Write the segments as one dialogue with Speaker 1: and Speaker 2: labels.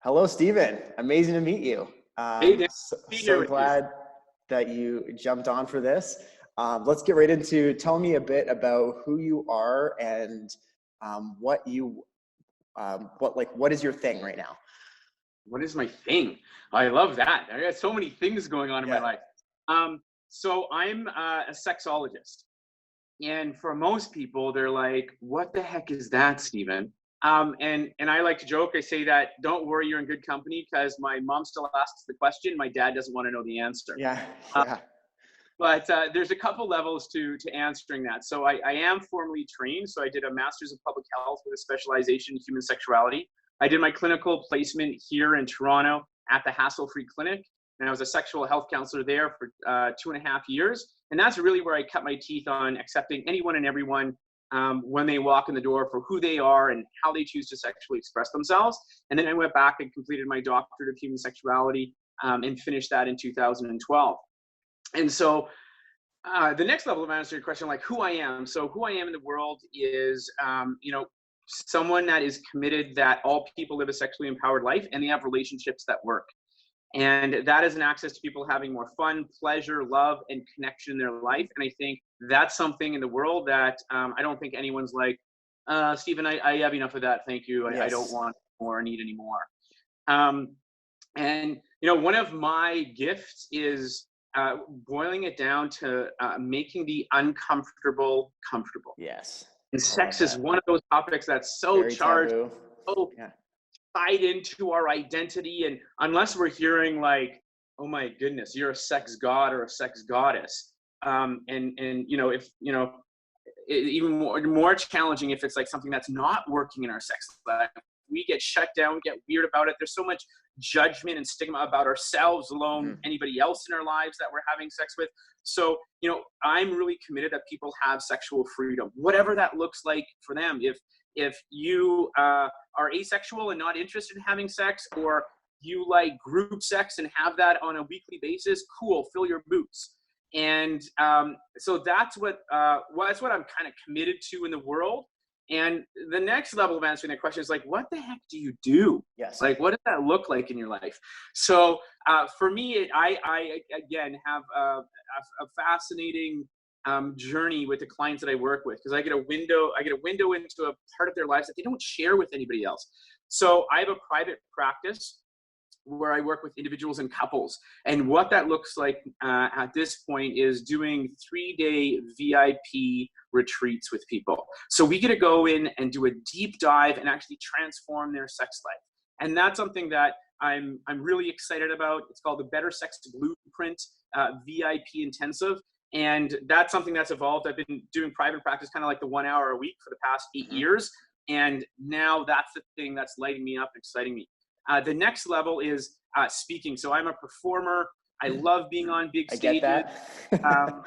Speaker 1: Hello, Stephen. Amazing to meet you.
Speaker 2: Hey, Dan,
Speaker 1: So,
Speaker 2: be here
Speaker 1: so
Speaker 2: with you.
Speaker 1: glad that you jumped on for this. Let's get right into tell me a bit about who you are and what you what is your thing right now?
Speaker 2: What is my thing? I love that. I got so many things going on in my
Speaker 1: Yeah.
Speaker 2: life. Um, so I'm a sexologist, and for most people, they're like, "What the heck is that, Stephen?" And I like to joke. I say that, "Don't worry, you're in good company," because my mom still asks the question. My dad doesn't want to know the answer.
Speaker 1: Yeah.
Speaker 2: Uh,
Speaker 1: Yeah.
Speaker 2: but there's a couple levels to answering that. So I am formally trained. So I did a master's of public health with a specialization in human sexuality. I did my clinical placement here in Toronto at the Hassle Free Clinic, and I was a sexual health counselor there for 2.5 years. And that's really where I cut my teeth on accepting anyone and everyone when they walk in the door for who they are and how they choose to sexually express themselves. And then I went back and completed my doctorate of human sexuality and finished that in 2012. And so the next level of answer your question, like who I am. So who I am in the world is, someone that is committed that all people live a sexually empowered life and they have relationships that work. And that is an access to people having more fun, pleasure, love, and connection in their life. And I think that's something in the world that I don't think anyone's like, Stephen, I have enough of that. Thank you. I don't
Speaker 1: Yes.
Speaker 2: want more or need any more. Um, and one of my gifts is boiling it down to making the uncomfortable comfortable.
Speaker 1: Yes.
Speaker 2: And
Speaker 1: I love
Speaker 2: sex is
Speaker 1: that.
Speaker 2: one of those topics that's so
Speaker 1: Very
Speaker 2: charged,
Speaker 1: taboo.
Speaker 2: so
Speaker 1: Yeah.
Speaker 2: tied into our identity. And unless we're hearing like, oh my goodness, you're a sex god or a sex goddess. If even more challenging if it's like something that's not working in our sex life. We get shut down, we get weird about it. There's so much judgment and stigma about ourselves, alone
Speaker 1: Mhm.
Speaker 2: anybody else in our lives that we're having sex with. So, I'm really committed that people have sexual freedom, whatever that looks like for them. If you are asexual and not interested in having sex, or you like group sex and have that on a weekly basis, cool, fill your boots. And so that's what I'm kind of committed to in the world. And the next level of answering that question is like, what the heck do you do?
Speaker 1: Yes.
Speaker 2: Like, what does that look like in your life? So for me, I again have a fascinating journey with the clients that I work with, because I get a window into a part of their lives that they don't share with anybody else. So I have a private practice where I work with individuals and couples. And what that looks like at this point is doing 3-day VIP retreats with people. So we get to go in and do a deep dive and actually transform their sex life. And that's something that I'm really excited about. It's called the Better Sex Blueprint VIP Intensive. And that's something that's evolved. I've been doing private practice kind of like the 1 hour a week for the past 8 years. And now that's the thing that's lighting me up, exciting me. The next level is speaking. So I'm a performer. I love being on big
Speaker 1: I get
Speaker 2: stages.
Speaker 1: that.
Speaker 2: Um,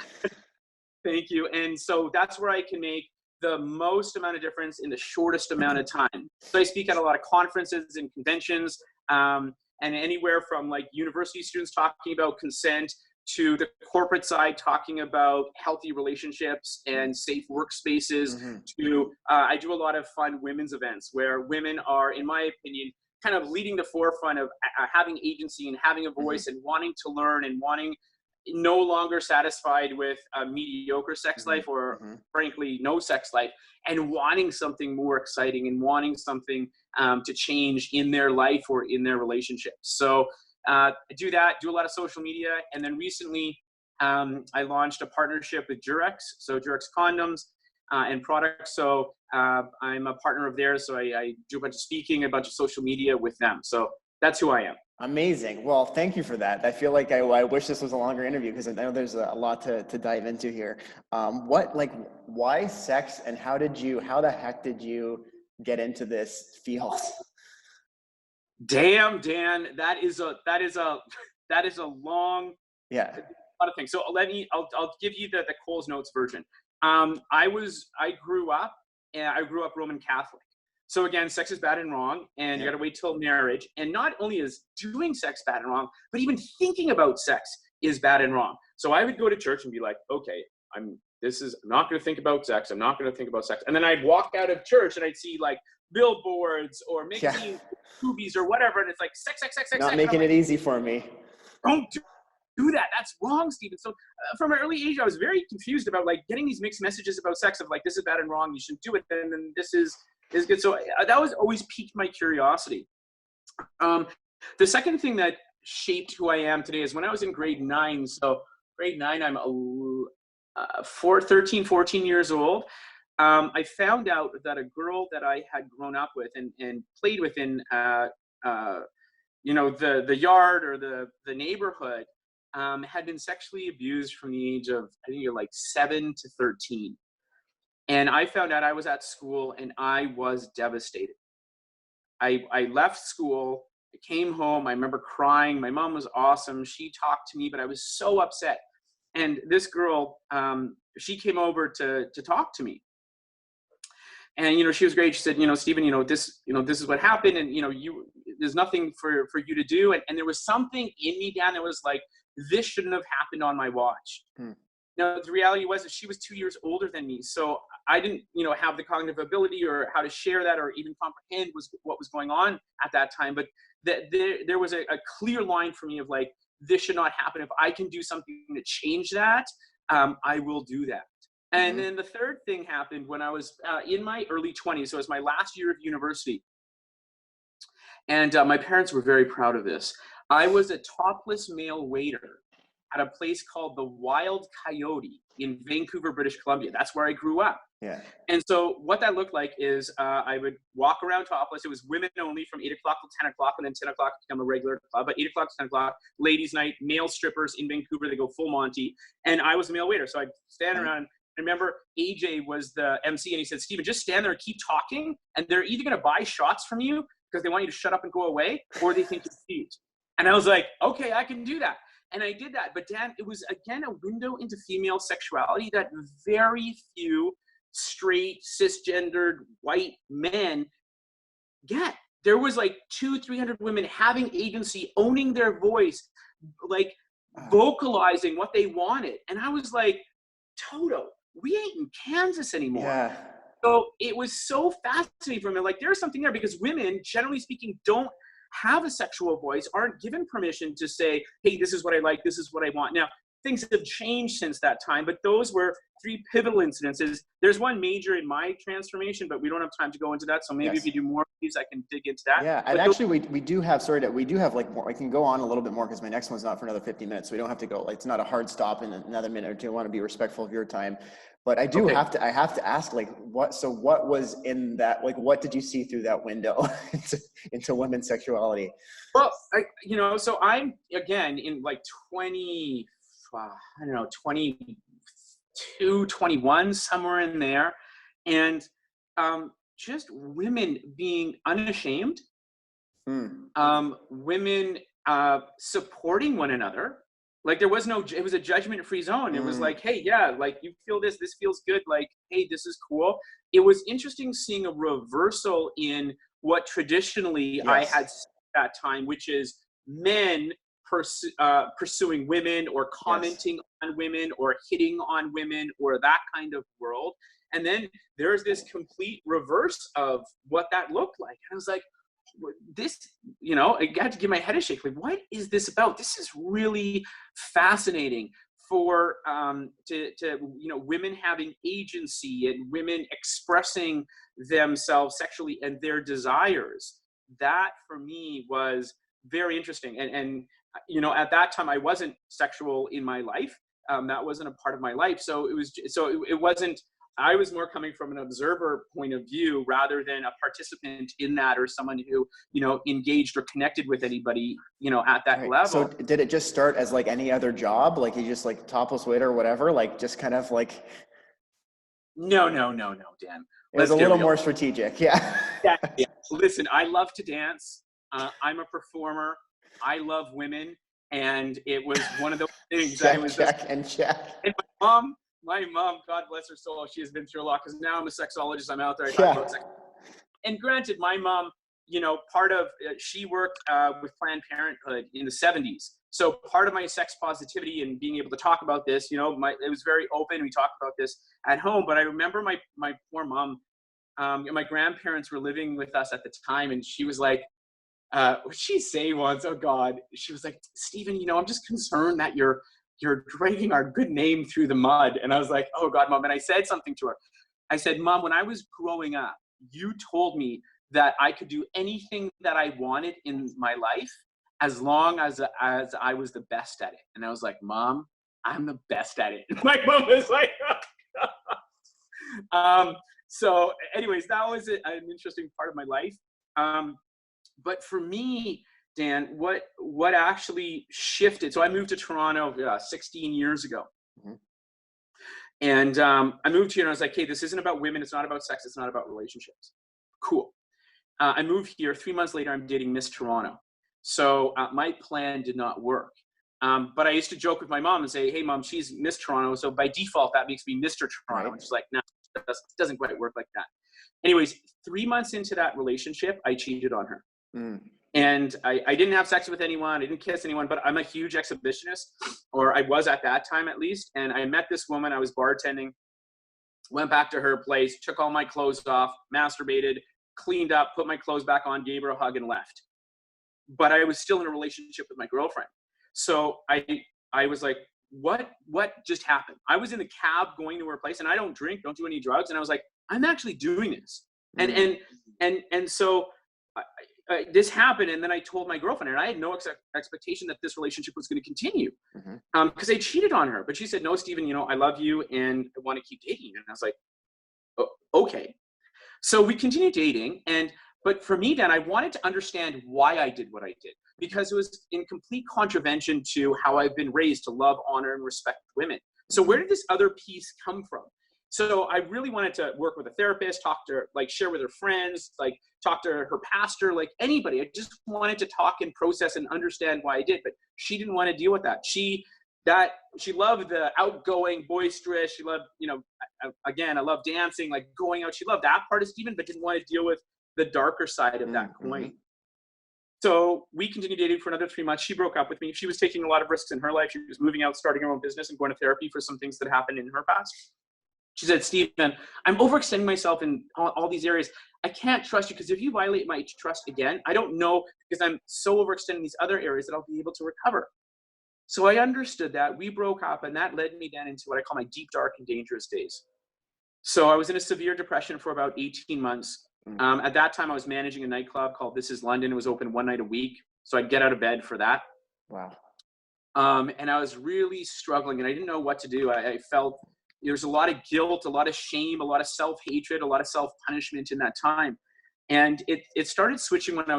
Speaker 2: Thank you. And so that's where I can make the most amount of difference in the shortest amount of time. So I speak at a lot of conferences and conventions, and anywhere from like university students talking about consent to the corporate side talking about healthy relationships and safe workspaces
Speaker 1: Mhm.
Speaker 2: to I do a lot of fun women's events where women are, in my opinion, kind of leading the forefront of having agency and having a
Speaker 1: Mhm.
Speaker 2: voice and wanting to learn and wanting no longer satisfied with a mediocre sex
Speaker 1: Mhm.
Speaker 2: life, or
Speaker 1: Mhm.
Speaker 2: frankly no sex life, and wanting something more exciting and wanting something to change in their life or in their relationships. So I do that, do a lot of social media. And then recently I launched a partnership with Durex, so Durex condoms and products. So I'm a partner of theirs, so I do a bunch of speaking, a bunch of social media with them. So that's who I am.
Speaker 1: Amazing. Well, thank you for that. I feel like I wish this was a longer interview because I know there's a lot to dive into here. Why sex and how the heck did you get into this field?
Speaker 2: Damn, Dan, that is a long
Speaker 1: Yeah.
Speaker 2: lot of things. So I'll give you the Coles Notes version. I grew up Roman Catholic. So again, sex is bad and wrong, and you
Speaker 1: Yeah.
Speaker 2: got to wait till marriage. And not only is doing sex bad and wrong, but even thinking about sex is bad and wrong. So I would go to church and be like, okay, I'm I'm not going to think about sex. I'm not going to think about sex. And then I'd walk out of church and I'd see like billboards or magazines, movies or whatever. And it's like sex, sex, sex, sex,
Speaker 1: Not
Speaker 2: sex.
Speaker 1: making it easy for me.
Speaker 2: Don't do that. That's wrong, Stephen. So from an early age, I was very confused about like getting these mixed messages about sex of like, this is bad and wrong. You shouldn't do it. And then this is good. So that was always piqued my curiosity. The second thing that shaped who I am today is when I was in grade 9. So grade 9, I'm 13, 14 years old. I found out that a girl that I had grown up with and played with in, you know, the yard or the neighborhood, had been sexually abused from the age of, I think you're like 7 to 13. And I found out I was at school and I was devastated. I left school, I came home, I remember crying. My mom was awesome. She talked to me, but I was so upset. And this girl, she came over to talk to me. And, you know, she was great. She said, you know, Stephen, this is what happened. And, there's nothing for you to do. And there was something in me, Dan, that was like, this shouldn't have happened on my watch. Now, the reality was that she was 2 years older than me. So I didn't, have the cognitive ability or how to share that or even comprehend what was going on at that time. But there was a clear line for me of like, this should not happen. If I can do something to change that, I will do that. And then the third thing happened when I was in my early 20s. So it was my last year of university. And my parents were very proud of this. I was a topless male waiter at a place called the Wild Coyote in Vancouver, British Columbia. That's where I grew up.
Speaker 1: Yeah.
Speaker 2: And so what that looked like is I would walk around topless. It was women only from 8 o'clock till 10 o'clock, and then 10 o'clock become a regular club. But 8 o'clock to 10 o'clock, ladies' night, male strippers in Vancouver. They go full Monty. And I was a male waiter. So I'd stand around. I remember AJ was the MC, and he said, Stephen, just stand there and keep talking. And they're either going to buy shots from you because they want you to shut up and go away, or they think you're cute. And I was like, okay, I can do that. And I did that. But Dan, it was, again, a window into female sexuality that very few straight, cisgendered, white men get. There was like 200-300 women having agency, owning their voice, like vocalizing what they wanted. And I was like, Toto, we ain't in Kansas anymore.
Speaker 1: Yeah.
Speaker 2: So it was so fascinating for me. Like, there's something there because women, generally speaking, don't have a sexual voice, aren't given permission to say, hey, this is what I like, this is what I want. Now, things have changed since that time, but those were 3 pivotal incidences. There's one major in my transformation, but we don't have time to go into that. So maybe if you do more of these, I can dig into that.
Speaker 1: Yeah, and
Speaker 2: but
Speaker 1: actually we do have like more. I can go on a little bit more because my next one's not for another 50 minutes. So we don't have to go, like, it's not a hard stop in another minute or two. I want to be respectful of your time. But I do have to ask, like, what was in that, like, what did you see through that window into women's sexuality?
Speaker 2: Well, so I'm, again, in like 22, 21, somewhere in there. And just women being unashamed, women supporting one another. Like, it was a judgment-free zone. It was like, hey, yeah, like, you feel this feels good. Like, hey, this is cool. It was interesting seeing a reversal in what traditionally I had at that time, which is men pursuing women or commenting on women or hitting on women or that kind of world. And then there's this complete reverse of what that looked like. And I was like, this, I got to give my head a shake. Like, what is this about? This is really fascinating for women having agency and women expressing themselves sexually and their desires. That for me was very interesting. And at that time I wasn't sexual in my life. That wasn't a part of my life. So it wasn't. I was more coming from an observer point of view rather than a participant in that, or someone who, engaged or connected with anybody, at that level.
Speaker 1: So did it just start as like any other job? Like, you just like topless waiter or whatever, like just kind of like.
Speaker 2: No, Dan.
Speaker 1: It was a little more strategic. Yeah.
Speaker 2: Yeah. Listen, I love to dance. I'm a performer. I love women. And it was one of those things that it was
Speaker 1: check. And
Speaker 2: my mom, God bless her soul, she has been through a lot because now I'm a sexologist. I'm out there. I talk about sex. And granted, my mom, she worked with Planned Parenthood in the 70s. So part of my sex positivity and being able to talk about this, you know, it was very open. We talked about this at home, but I remember my poor mom, my grandparents were living with us at the time, and she was like, what'd she say once? Oh God. She was like, Stephen, you know, I'm just concerned that you're dragging our good name through the mud. And I was like, oh God, Mom. And I said something to her. I said, Mom, when I was growing up, you told me that I could do anything that I wanted in my life as long as I was the best at it. And I was like, Mom, I'm the best at it. My mom was like, so anyways, that was an interesting part of my life. But for me, Dan, what actually shifted? So I moved to Toronto 16 years ago.
Speaker 1: Mhm.
Speaker 2: And I moved here and I was like, hey, this isn't about women. It's not about sex. It's not about relationships. Cool. I moved here. 3 months later, I'm dating Miss Toronto. So my plan did not work. But I used to joke with my mom and say, hey, Mom, she's Miss Toronto. So by default, that makes me Mr. Toronto.
Speaker 1: Right.
Speaker 2: And she's like, no, it doesn't quite work like that. Anyways, 3 months into that relationship, I cheated on her.
Speaker 1: Mm.
Speaker 2: And I didn't have sex with anyone. I didn't kiss anyone, but I'm a huge exhibitionist, or I was at that time at least. And I met this woman. I was bartending, went back to her place, took all my clothes off, masturbated, cleaned up, put my clothes back on, gave her a hug and left. But I was still in a relationship with my girlfriend. So I was like, what just happened? I was in the cab going to her place, and I don't drink, don't do any drugs. And I was like, I'm actually doing this.
Speaker 1: Mm.
Speaker 2: And so this happened, and then I told my girlfriend, and I had no expectation that this relationship was going to continue, because I cheated on her. But she said, no, Stephen, you know, I love you and I want to keep dating you. And I was like, oh, okay. So we continued dating, but for me, then I wanted to understand why I did what I did, because it was in complete contravention to how I've been raised to love, honor, and respect women. So where did this other piece come from? So I really wanted to work with a therapist, talk to her, like share with her friends, like talk to her pastor, like anybody. I just wanted to talk and process and understand why I did, but she didn't want to deal with that. She loved the outgoing, boisterous. She loved, you know, again, I love dancing, like going out. She loved that part of Stephen, but didn't want to deal with the darker side of that coin. So we continued dating for another 3 months. She broke up with me. She was taking a lot of risks in her life. She was moving out, starting her own business, and going to therapy for some things that happened in her past. She said, Stephen, I'm overextending myself in all these areas. I can't trust you, because if you violate my trust again, I don't know, because I'm so overextending these other areas, that I'll be able to recover. So I understood that. We broke up, and that led me then into what I call my deep, dark, and dangerous days. So I was in a severe depression for about 18 months. At that time, I was managing a nightclub called This Is London. It was open one night a week. So I'd get out of bed for that.
Speaker 1: Wow.
Speaker 2: And I was really struggling, and I didn't know what to do. I felt there was a lot of guilt, a lot of shame, a lot of self-hatred, a lot of self-punishment in that time. And it started switching when I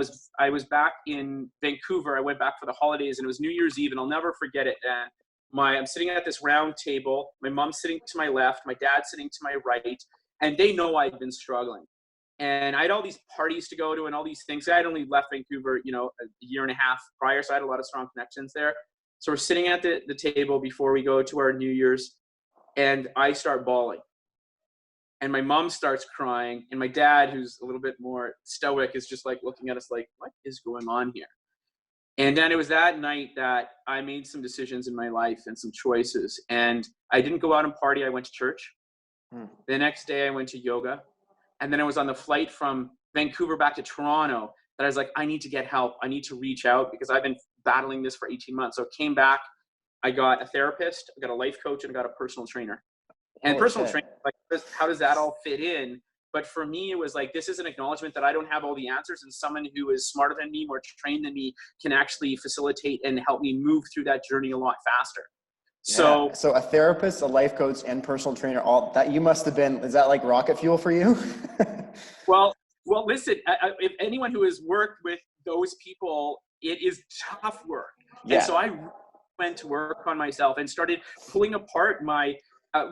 Speaker 2: was back in Vancouver. I went back for the holidays, and it was New Year's Eve, and I'll never forget it. I'm sitting at this round table. My mom's sitting to my left, my dad's sitting to my right, and they know I'd been struggling. And I had all these parties to go to and all these things. I had only left Vancouver, you know, a year and a half prior, so I had a lot of strong connections there. So we're sitting at the table before we go to our New Year's, and I start bawling. And my mom starts crying, and my dad, who's a little bit more stoic, is just like looking at us like, what is going on here? And then it was that night that I made some decisions in my life and some choices. And I didn't go out and party. I went to church. The next day I went to yoga. And then I was on the flight from Vancouver back to Toronto that I was like, I need to get help. I need to reach out, because I've been battling this for 18 months. So I came back, I got a therapist, I got a life coach, and I got a personal trainer. And personal training, like, how does that all fit in? But for me, it was like, this is an acknowledgement that I don't have all the answers, and someone who is smarter than me, more trained than me, can actually facilitate and help me move through that journey a lot faster. So,
Speaker 1: so a therapist, a life coach, and personal trainer, all that, you must have been, is that like rocket fuel for you?
Speaker 2: well, listen, if anyone who has worked with those people, it is tough work.
Speaker 1: Yeah.
Speaker 2: And so I went to work on myself and started pulling apart my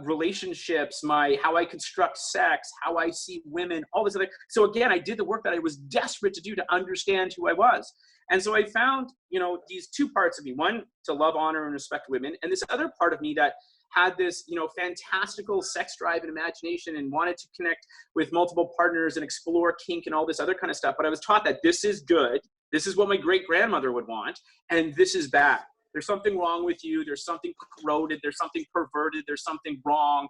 Speaker 2: relationships, how I construct sex, how I see women, all this other. So again, I did the work that I was desperate to do to understand who I was. And so I found, you know, these two parts of me: one, to love, honor, and respect women, and this other part of me that had this, you know, fantastical sex drive and imagination, and wanted to connect with multiple partners and explore kink and all this other kind of stuff. But I was taught that this is good, this is what my great grandmother would want, and this is bad. there's something wrong with you. There's something corroded. There's something perverted. There's something wrong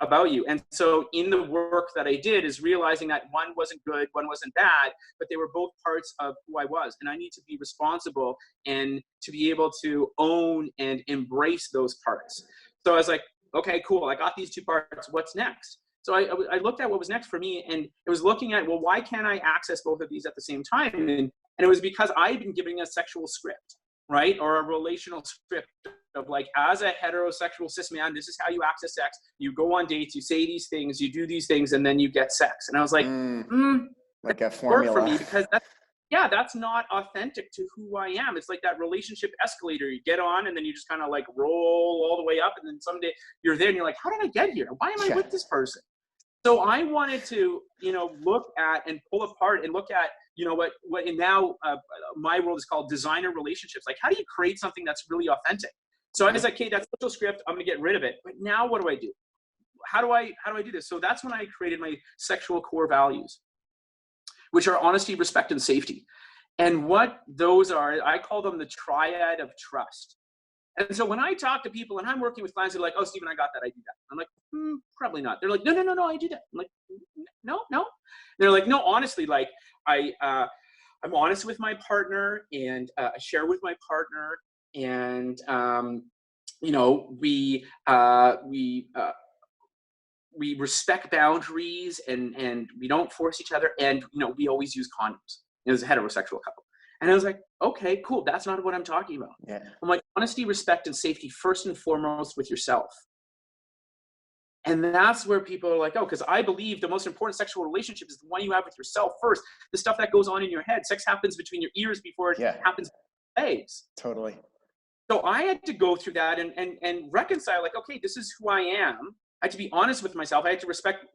Speaker 2: about you. And so in the work that I did is realizing that one wasn't good, one wasn't bad, but they were both parts of who I was. And I need to be responsible and to be able to own and embrace those parts. So I was like, okay, cool. I got these two parts. What's next? So I looked at what was next for me, and it was looking at, well, why can't I access both of these at the same time? And it was because I had been giving a sexual script, right? Or a relational script of like, as a heterosexual cis man, this is how you access sex. You go on dates, you say these things, you do these things, and then you get sex. And I was like,
Speaker 1: like a formula
Speaker 2: for me, because that's not authentic to who I am. It's like that relationship escalator. You get on and then you just kind of like roll all the way up. And then someday you're there and you're like, how did I get here? Why am I with this person? So I wanted to, look at and pull apart and look at, what in now my world is called designer relationships. Like, how do you create something that's really authentic? So I was like, okay, that's social script. I'm going to get rid of it. But now what do I do? How do I do this? So that's when I created my sexual core values, which are honesty, respect, and safety. And what those are, I call them the triad of trust. And so when I talk to people and I'm working with clients, they're like, oh, Stephen, I got that. I do that. I'm like, probably not. They're like, no, I do that. I'm like, no. They're like, no, honestly, like I'm honest with my partner, and I share with my partner, and, we respect boundaries, and we don't force each other. And, we always use condoms as a heterosexual couple. And I was like, okay, cool. That's not what I'm talking about.
Speaker 1: Yeah.
Speaker 2: I'm like, honesty, respect, and safety first and foremost with yourself. And that's where people are like, oh, because I believe the most important sexual relationship is the one you have with yourself first. The stuff that goes on in your head. Sex happens between your ears before it happens between your legs.
Speaker 1: Totally.
Speaker 2: So I had to go through that and reconcile, like, okay, this is who I am. I had to be honest with myself. I had to respect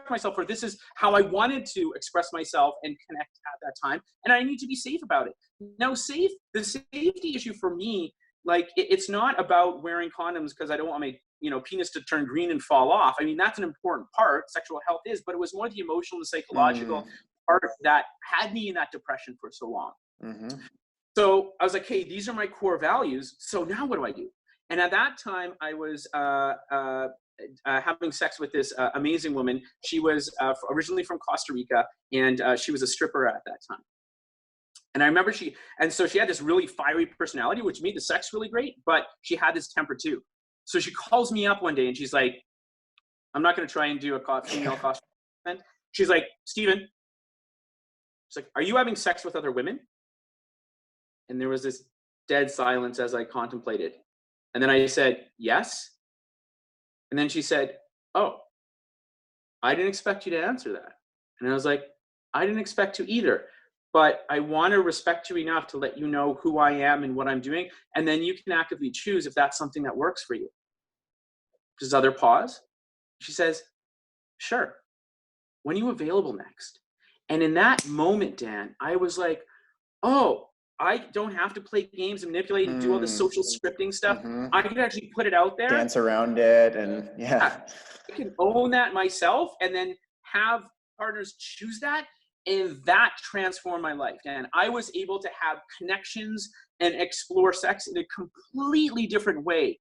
Speaker 2: myself for this is how I wanted to express myself and connect at that time. And I need to be safe about it. Now, the safety issue for me, like, it's not about wearing condoms because I don't want my, penis to turn green and fall off. I mean, that's an important part. Sexual health is, but it was more the emotional and psychological part that had me in that depression for so long.
Speaker 1: Mm-hmm.
Speaker 2: So I was like, hey, these are my core values. So now what do I do? And at that time, I was having sex with this amazing woman. She was originally from Costa Rica, and she was a stripper at that time. And I remember so she had this really fiery personality, which made the sex really great, but she had this temper too. So she calls me up one day and she's like, I'm not going to try and do a female costume. She's like, Stephen, she's like, are you having sex with other women? And there was this dead silence as I contemplated. And then I said, yes. And then she said, oh, I didn't expect you to answer that. And I was like, I didn't expect to either. But I want to respect you enough to let you know who I am and what I'm doing. And then you can actively choose if that's something that works for you. Just other pause. She says, sure. When are you available next? And in that moment, Dan, I was like, oh, I don't have to play games and manipulate and do all the social scripting stuff. I can actually put it out there.
Speaker 1: Dance around it. And
Speaker 2: I can own that myself and then have partners choose that. And that transformed my life. And I was able to have connections and explore sex in a completely different way.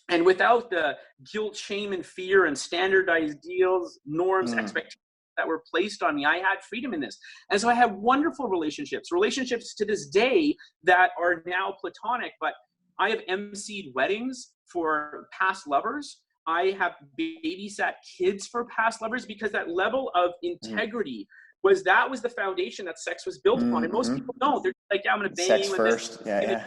Speaker 2: And without the guilt, shame, and fear and standardized deals, norms, expectations that were placed on me, I had freedom in this. And so I have wonderful relationships to this day that are now platonic, but I have emceed weddings for past lovers. I have babysat kids for past lovers because that level of integrity was the foundation that sex was built upon. And most people don't. They're like, yeah, I'm going to bang
Speaker 1: sex
Speaker 2: you with
Speaker 1: first.
Speaker 2: this,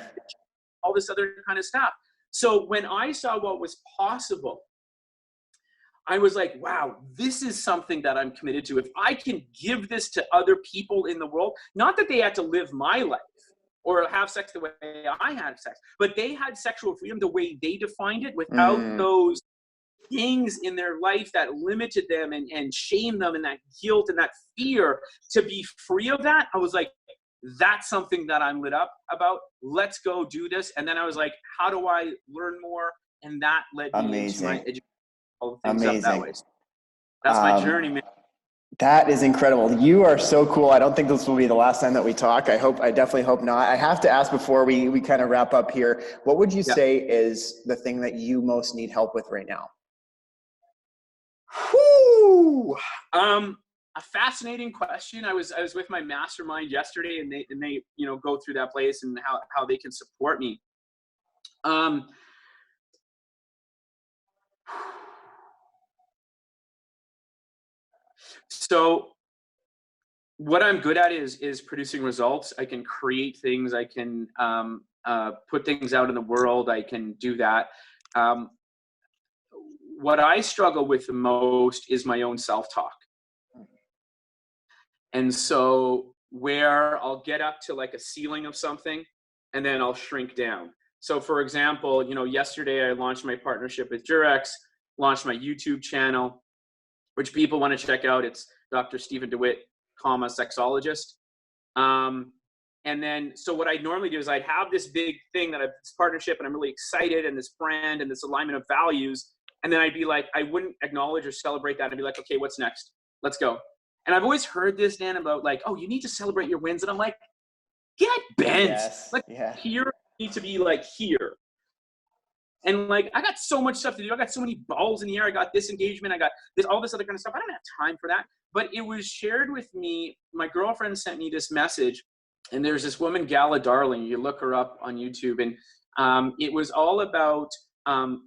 Speaker 2: all this other kind of stuff. So when I saw what was possible, I was like, wow, this is something that I'm committed to. If I can give this to other people in the world, not that they had to live my life or have sex the way I had sex, but they had sexual freedom the way they defined it without those things in their life that limited them and shamed them and that guilt and that fear. To be free of that, I was like, that's something that I'm lit up about. Let's go do this. And then I was like, how do I learn more? And that led me into my education, all the things up that way. That's my journey, man.
Speaker 1: That is incredible. You are so cool. I don't think this will be the last time that we talk. I definitely hope not. I have to ask before we kind of wrap up here, what would you
Speaker 2: Yeah.
Speaker 1: say is the thing that you most need help with right now?
Speaker 2: Whew. A fascinating question. I was with my mastermind yesterday, and they go through that place and how they can support me. Um, so what I'm good at is producing results. I can create things. I can put things out in the world. I can do that. Um, what I struggle with the most is my own self-talk. And so where I'll get up to like a ceiling of something and then I'll shrink down. So for example, yesterday I launched my partnership with Durex, launched my YouTube channel, which people want to check out. It's Dr. Stephen DeWitt, sexologist. And then, so what I'd normally do is I'd have this big thing this partnership, and I'm really excited, and this brand and this alignment of values. And then I'd be like, I wouldn't acknowledge or celebrate that. I'd be like, okay, what's next? Let's go. And I've always heard this, Dan, about like, oh, you need to celebrate your wins. And I'm like, get bent.
Speaker 1: Yes.
Speaker 2: Like
Speaker 1: Yeah.
Speaker 2: here, you need to be like here. And like, I got so much stuff to do. I got so many balls in the air. I got this engagement. I got this, all this other kind of stuff. I don't have time for that. But it was shared with me. My girlfriend sent me this message, and there's this woman, Gala Darling. You look her up on YouTube, and it was all about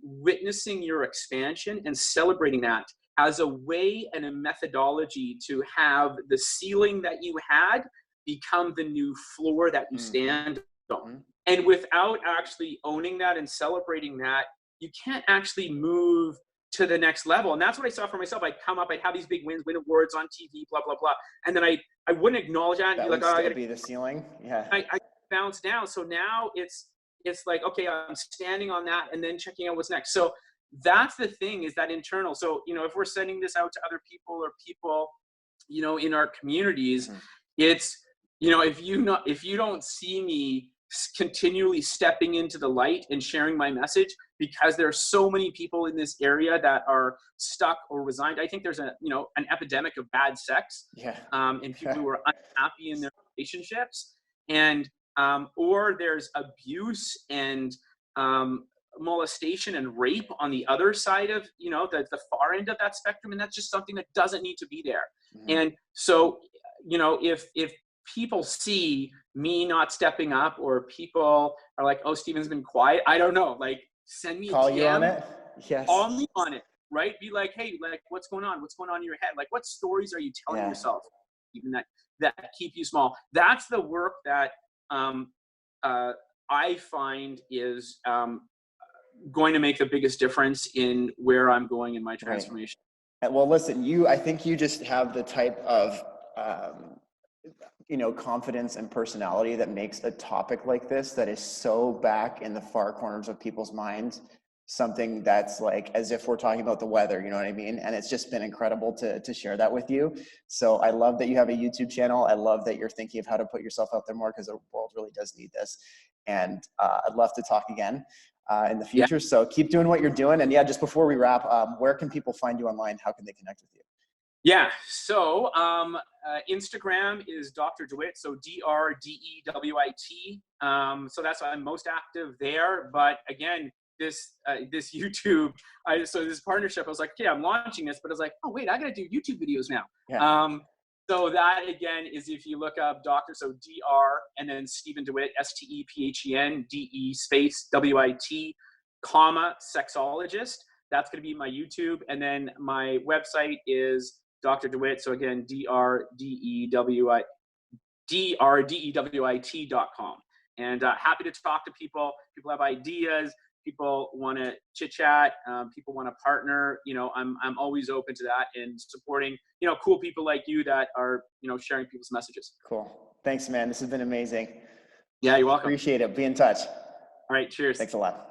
Speaker 2: witnessing your expansion and celebrating that as a way and a methodology to have the ceiling that you had become the new floor that you stand on. And without actually owning that and celebrating that, you can't actually move to the next level. And that's what I saw for myself. I'd come up, I'd have these big wins, win awards on TV, blah, blah, blah. And then I wouldn't acknowledge that and be like, oh, I gotta
Speaker 1: be the ceiling. Yeah.
Speaker 2: I bounce down. So now it's like, okay, I'm standing on that and then checking out what's next. So that's the thing, is that internal. So, if we're sending this out to other people or people, in our communities, it's, if you don't see me continually stepping into the light and sharing my message, because there are so many people in this area that are stuck or resigned. I think there's an epidemic of bad sex, and people who are unhappy in their relationships, and or there's abuse and molestation and rape on the other side of the far end of that spectrum, and that's just something that doesn't need to be there. And so if people see me not stepping up, or people are like, oh, Steven's been quiet, I don't know, like, send me a DM,
Speaker 1: you on it. Yes.
Speaker 2: Call me on it, right? Be like, hey, like, what's going on in your head? Like, what stories are you telling yourself, even that keep you small? That's the work that I find is going to make the biggest difference in where I'm going in my transformation.
Speaker 1: Right. Well, listen, I think you just have the type of confidence and personality that makes a topic like this, that is so back in the far corners of people's minds, something that's like as if we're talking about the weather, you know what I mean? And it's just been incredible to share that with you. So I love that you have a YouTube channel. I love that you're thinking of how to put yourself out there more, because the world really does need this. And I'd love to talk again in the future. Yeah. So keep doing what you're doing. And just before we wrap, where can people find you online? How can they connect with you?
Speaker 2: Yeah, so Instagram is Dr. DeWitt, so DRDEWIT. So that's why I'm most active there. But again, this YouTube, so this partnership, I was like, okay, I'm launching this, but I was like, oh wait, I gotta do YouTube videos now. Yeah. So that again is, if you look up Dr. So DR and then Stephen DeWitt, STEPHEN DE WIT, sexologist. That's gonna be my YouTube, and then my website is Dr. DeWitt. So again, DRDEWIT.com. And happy to talk to people. People have ideas. People want to chit chat. People want to partner. I'm always open to that, and supporting, cool people like you that are, sharing people's messages.
Speaker 1: Cool. Thanks, man. This has been amazing.
Speaker 2: Yeah, you're welcome.
Speaker 1: Appreciate it. Be in touch.
Speaker 2: All right. Cheers.
Speaker 1: Thanks a lot.